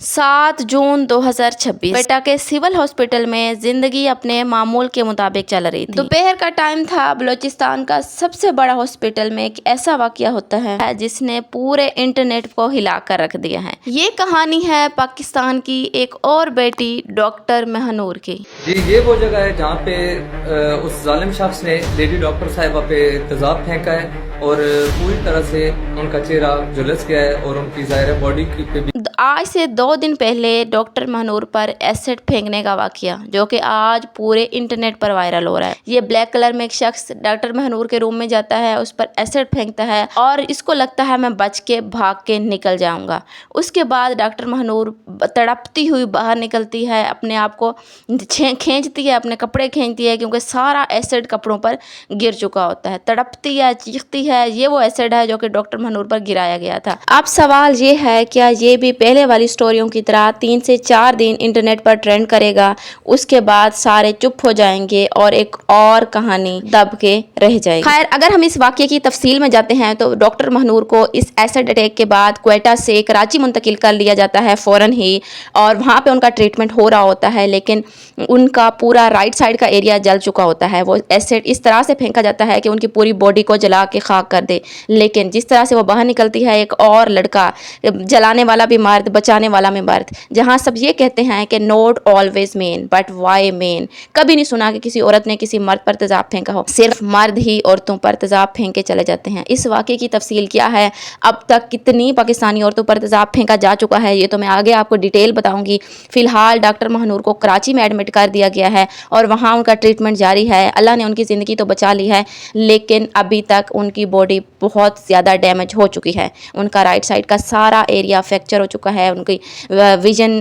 7 जून 2026 क्वेटा के civil hospital में जिंदगी अपने मामूल के मुताबिक चल रही थी। दोपहर का टाइम था। बलूचिस्तान का सबसे बड़ा हॉस्पिटल में एक ऐसा वाकया होता है जिसने पूरे इंटरनेट को हिला कर रख दिया है। ये कहानी है पाकिस्तान की एक और बेटी डॉक्टर महनूर की। जी, ये वो जगह है जहाँ पे उस जालिम शख्स ने लेडी डॉक्टर साहिबा पे तेजाब फेंका है और पूरी तरह से उनका चेहरा झुलस गया है और उनकी ज़ाहिर बॉडी पे भी। आज से 2 दिन पहले डॉक्टर महनूर पर एसिड फेंकने का वाकया जो कि आज पूरे इंटरनेट पर वायरल हो रहा है। ये ब्लैक कलर में एक शख्स डॉक्टर महनूर के रूम में जाता है, उस पर एसिड फेंकता है और इसको लगता है मैं बच के भाग के निकल जाऊंगा। उसके बाद डॉक्टर महनूर तड़पती हुई बाहर निकलती है, अपने आप को खींचती है, अपने कपड़े खींचती है क्योंकि सारा एसिड कपड़ों पर गिर चुका होता है। तड़पती है, चीखती है। ये वो एसिड है जो कि डॉक्टर महनूर पर गिराया गया था। अब सवाल ये है, क्या ये भी पहले वाली स्टोरियों की तरह 3 से 4 दिन इंटरनेट पर ट्रेंड करेगा, उसके बाद सारे चुप हो जाएंगे और एक और कहानी दब के रह जाएगी? खैर, अगर हम इस वाकये की तफसील में जाते हैं तो डॉक्टर महनूर को इस एसिड अटैक के बाद क्वेटा से कराची मुंतकिल कर लिया जाता है फौरन ही, और वहाँ पे उनका ट्रीटमेंट हो रहा होता है। लेकिन उनका पूरा राइट साइड का एरिया जल चुका होता है। वो एसिड इस तरह से फेंका जाता है कि उनकी पूरी बॉडी को जला के खाक कर दे। लेकिन जिस तरह से वो बाहर निकलती है, एक और लड़का, जलाने वाला भी मर्द, बचाने वाला भी मर्द, जहाँ सब ये कहते हैं कि not always men but why main. कभी नहीं सुना कि किसी औरत ने किसी मर्द पर तेजाब फेंका हो, सिर्फ मर्द ही औरतों पर तेजाब फेंक के चले जाते हैं। इस वाकये की तफसील क्या है, अब तक कितनी पाकिस्तानी औरतों पर तेजाब फेंका जा चुका है, ये तो मैं आगे आपको डिटेल बताऊंगी। फिलहाल डॉक्टर महनूर को कराची में एडमिट कर दिया गया है और वहाँ उनका ट्रीटमेंट जारी है। अल्लाह ने उनकी ज़िंदगी तो बचा ली है, लेकिन अभी तक उनकी बॉडी बहुत ज़्यादा डैमेज हो चुकी है। उनका राइट साइड का सारा एरिया फ्रैक्चर हो चुका है, उनकी विजन,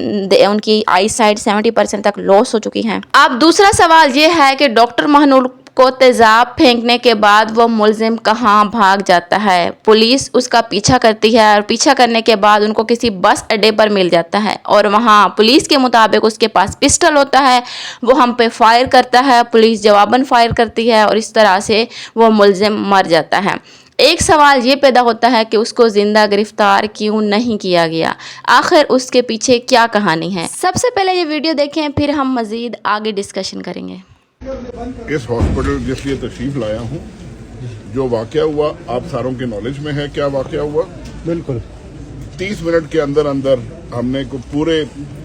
उनकी आई साइड 70% तक लॉस हो चुकी है। अब दूसरा सवाल ये है कि डॉक्टर महनूर को तेजाब फेंकने के बाद वो मुलजिम कहाँ भाग जाता है? पुलिस उसका पीछा करती है और पीछा करने के बाद उनको किसी बस अड्डे पर मिल जाता है और वहाँ पुलिस के मुताबिक उसके पास पिस्टल होता है। वो हम पे फायर करता है, पुलिस जवाबन फायर करती है और इस तरह से वो मुलजिम मर जाता है। एक सवाल ये पैदा होता है कि उसको जिंदा गिरफ्तार क्यों नहीं किया गया? आखिर उसके पीछे क्या कहानी है? सबसे पहले ये वीडियो देखें, फिर हम मजीद आगे डिस्कशन करेंगे। इस हॉस्पिटल जिस लिए तशरीफ लाया हूँ, जो वाकया हुआ आप सारों के नॉलेज में है। क्या वाकया हुआ? बिल्कुल 30 मिनट के अंदर अंदर हमने को पूरे,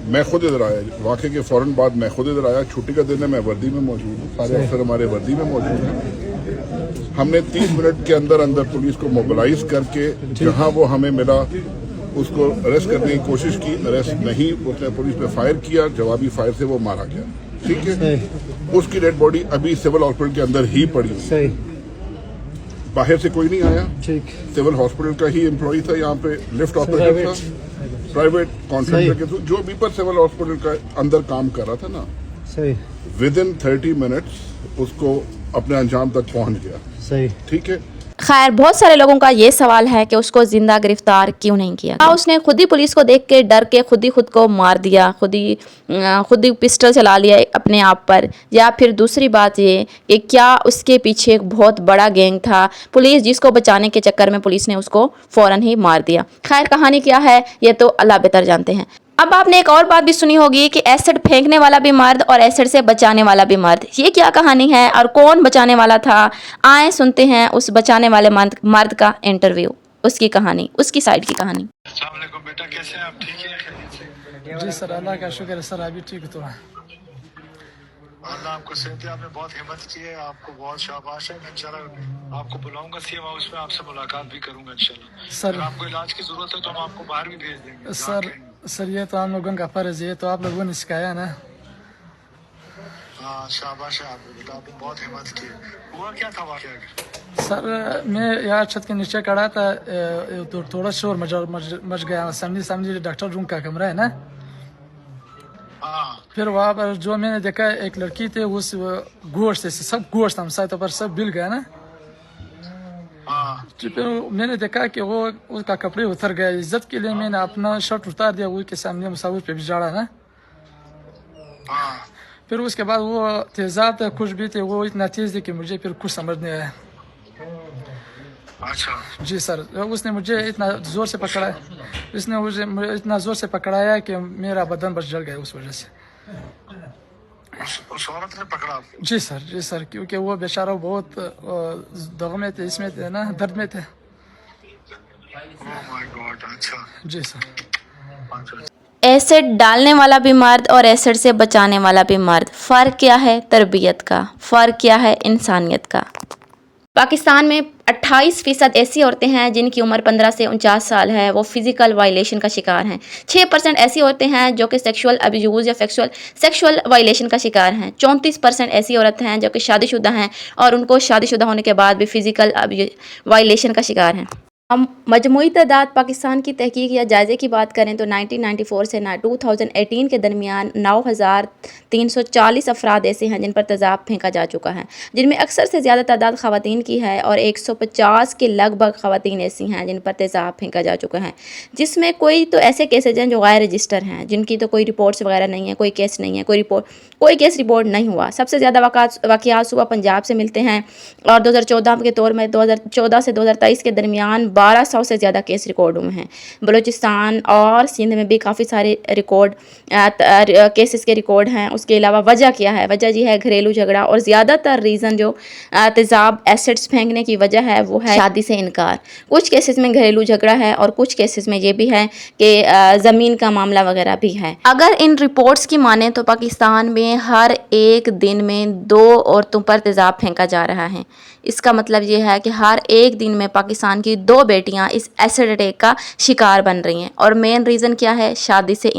मैं खुद इधर आया, वाकये के फौरन बाद मैं खुद इधर आया। छुट्टी का दिन है, मैं वर्दी में मौजूद हूँ, सारे अफसर हमारे वर्दी में मौजूद हैं। हमने 30 मिनट के अंदर अंदर पुलिस को मोबिलाइज करके जहाँ वो हमें मिला उसको अरेस्ट करने की कोशिश की। अरेस्ट नहीं, उसने पुलिस पे फायर किया, जवाबी फायर से वो मारा गया। ठीक है, उसकी डेड बॉडी अभी सिविल हॉस्पिटल के अंदर ही पड़ी हुई, बाहर से कोई नहीं आया। सिविल हॉस्पिटल का ही एम्प्लॉय था, यहाँ पे लिफ्ट ऑपरेटर था, प्राइवेट कॉन्ट्रैक्टर के थ्रू, जो भी पर सिविल हॉस्पिटल का अंदर काम कर रहा था ना, विद इन 30 मिनट्स उसको अपने अंजाम तक पहुंच गया। ठीक है। खैर, बहुत सारे लोगों का ये सवाल है कि उसको जिंदा गिरफ्तार क्यों नहीं किया? उसने खुद ही पुलिस को देख के डर के खुद को मार दिया, खुद ही पिस्टल चला लिया अपने आप पर, या फिर दूसरी बात ये कि क्या उसके पीछे एक बहुत बड़ा गैंग था, पुलिस जिसको बचाने के चक्कर में पुलिस ने उसको फौरन ही मार दिया? खैर, कहानी क्या है ये तो अल्लाह बेहतर जानते हैं। अब आपने एक और बात भी सुनी होगी कि एसिड फेंकने वाला भी मर्द और एसिड से बचाने वाला भी मर्द। ये क्या कहानी है और कौन बचाने वाला था? आए सुनते हैं उस बचाने वाले मर्द का इंटरव्यू, उसकी कहानी, उसकी साइड की कहानी। अस्सलाम वालेकुम बेटा, कैसे हैं आप? ठीक है, खैरियत से? जी सर, अल्लाह का शुक्र है सर, अभी ठीक तो है। अल्लाह आपको सेहत दे, आपने बहुत हिम्मत की है, आपको बहुत शाबाश है। इंशाल्लाह आपको बुलाऊंगा सीएम हाउस में, आपसे मुलाकात भी करूंगा इंशाल्लाह। सर, अगर आपको इलाज की जरूरत है तो हम आपको बाहर भी भेज देंगे। सर ये तो हम लोगों का फर्ज है, तो आप लोगों ने सिखाया ना। हाँ, शाबाश है आपको बेटा, आपने बहुत हिम्मत की है। हुआ क्या था वाकया? सर मैं यहाँ छत के नीचे खड़ा था, तो थोड़ा शोर मच गया। सामने डॉक्टर रूम का कमरा है ना, फिर वहाँ पर जो मैंने देखा एक लड़की थी, उस गोश्त से सब गोश्त हम साथ पर सब बिल गया ना। तो फिर मैंने देखा कि वो उसका कपड़े उतर गया। इज्जत के लिए मैंने अपना शर्ट उतार दिया, वो के सामने मुसाविर पे भी झाड़ा ना। फिर उसके बाद वो तेजाब था, कुछ भी थे, वो इतना तेज थे कि मुझे फिर कुछ समझ नहीं आया। अच्छा जी सर, उसने मुझे इतना ज़ोर से पकड़ा है, इसने मुझे इतना ज़ोर से पकड़ाया कि मेरा बदन बस जल गया उस वजह से। उस औरत ने पकड़ा आपको? जी सर, क्योंकि वो बेचारा बहुत दग में थे, इसमें थे ना, दर्द में थे। ओह माय गॉड, अच्छा जी सर। एसिड डालने वाला भी मर्द और एसिड से बचाने वाला भी मर्द। फ़र्क क्या है तरबियत का, फ़र्क क्या है इंसानियत का। पाकिस्तान में 28% ऐसी औरतें हैं जिनकी उम्र 15 से 49 साल है, वो फिजिकल वायलेशन का शिकार हैं। 6% ऐसी औरतें हैं जो कि सेक्सुअल अब्यूज़ या सेक्सुअल वायलेशन का शिकार हैं। 34% ऐसी औरतें हैं जो कि शादीशुदा हैं और उनको शादीशुदा होने के बाद भी फिजिकल वायलेशन का शिकार हैं। हम मजमूई तादाद पाकिस्तान की तहकीक या जायज़े की बात करें तो 1994 से 2018 के दरमियान 9,340 अफराद ऐसे हैं जिन पर तेज़ाब फेंका जा चुका है, जिनमें अक्सर से ज़्यादा तादाद ख़वातीन की है और 150 के लगभग ख़वातीन ऐसी हैं जिन पर तेज़ाब फेंका जा चुका है, जिसमें कोई तो ऐसे केसेज हैं जो गैर रजिस्टर हैं, जिनकी तो कोई रिपोर्ट्स वगैरह नहीं है, कोई केस नहीं है, कोई केस रिपोर्ट नहीं हुआ। सबसे ज़्यादा वाक़यात सुबह पंजाब से मिलते हैं और 2014 के तौर में 2014 से 2023 के दरमियान 1200 से ज़्यादा केस रिकॉर्ड हुए हैं। बलूचिस्तान और सिंध में भी काफ़ी सारे केसेस के रिकॉर्ड हैं। उसके अलावा वजह क्या है? वजह जी है घरेलू झगड़ा, और ज़्यादातर रीज़न जो तेज़ाब एसिड्स फेंकने की वजह है वो है शादी से इनकार। कुछ केसेस में घरेलू झगड़ा है और कुछ केसेस में ये भी है कि ज़मीन का मामला वगैरह भी है। अगर इन रिपोर्ट्स की माने तो पाकिस्तान में हर एक दिन में 2 औरतों पर तेज़ाब फेंका जा रहा है। इसका मतलब ये है कि हर एक दिन में पाकिस्तान की 2 बेटियां इस एसिड अटैक का शिकार बन रही हैं। और मेन रीज़न क्या है? शादी से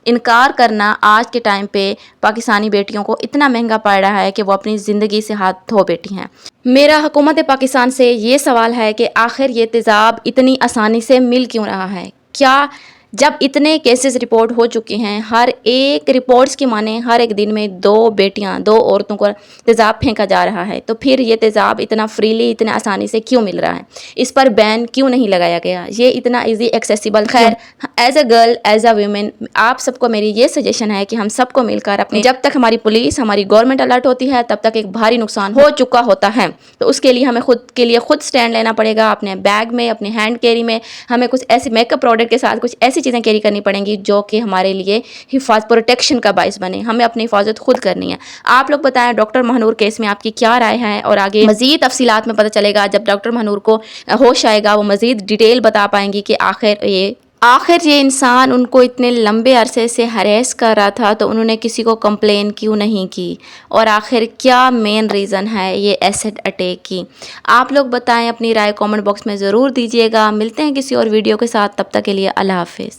इनकार करना आज के टाइम पे पाकिस्तानी बेटियों को इतना महंगा पड़ रहा है कि वो अपनी ज़िंदगी से हाथ धो बैठी हैं। मेरा हुकूमत पाकिस्तान से ये सवाल है कि आखिर ये तेज़ाब इतनी आसानी से मिल क्यों रहा है? क्या जब इतने केसेस रिपोर्ट हो चुके हैं, हर एक रिपोर्ट्स की माने हर एक दिन में 2 औरतों को तेज़ाब फेंका जा रहा है, तो फिर ये तेज़ाब इतना फ्रीली, इतना आसानी से क्यों मिल रहा है? इस पर बैन क्यों नहीं लगाया गया? ये इतना इजी एक्सेसिबल। खैर, as a girl, as a women, आप सबको मेरी ये सजेशन है कि हम सबको मिलकर अपने, जब तक हमारी पुलिस, हमारी गवर्नमेंट अलर्ट होती है, तब तक एक भारी नुकसान हो चुका होता है, तो उसके लिए हमें खुद स्टैंड लेना पड़ेगा। अपने बैग में, अपने हैंड कैरी में हमें कुछ ऐसे मेकअप प्रोडक्ट के साथ कुछ ऐसी चीज़ें कैरी करनी पड़ेंगी जो कि हमारे लिए प्रोटेक्शन का बाइस बने। हमें अपनी हिफाजत खुद करनी है। आप लोग बताएं डॉक्टर महानूर केस में आपकी क्या राय है, और आगे मज़ीद तफसीलात में पता चलेगा जब डॉक्टर महानूर को होश आएगा, वो मज़ीद डिटेल बता पाएंगी कि आखिर ये इंसान उनको इतने लंबे अरसे से हरेस कर रहा था तो उन्होंने किसी को कंप्लेन क्यों नहीं की, और आखिर क्या मेन रीज़न है ये एसिड अटैक की। आप लोग बताएं, अपनी राय कमेंट बॉक्स में ज़रूर दीजिएगा। मिलते हैं किसी और वीडियो के साथ, तब तक के लिए अल्लाह हाफिज़।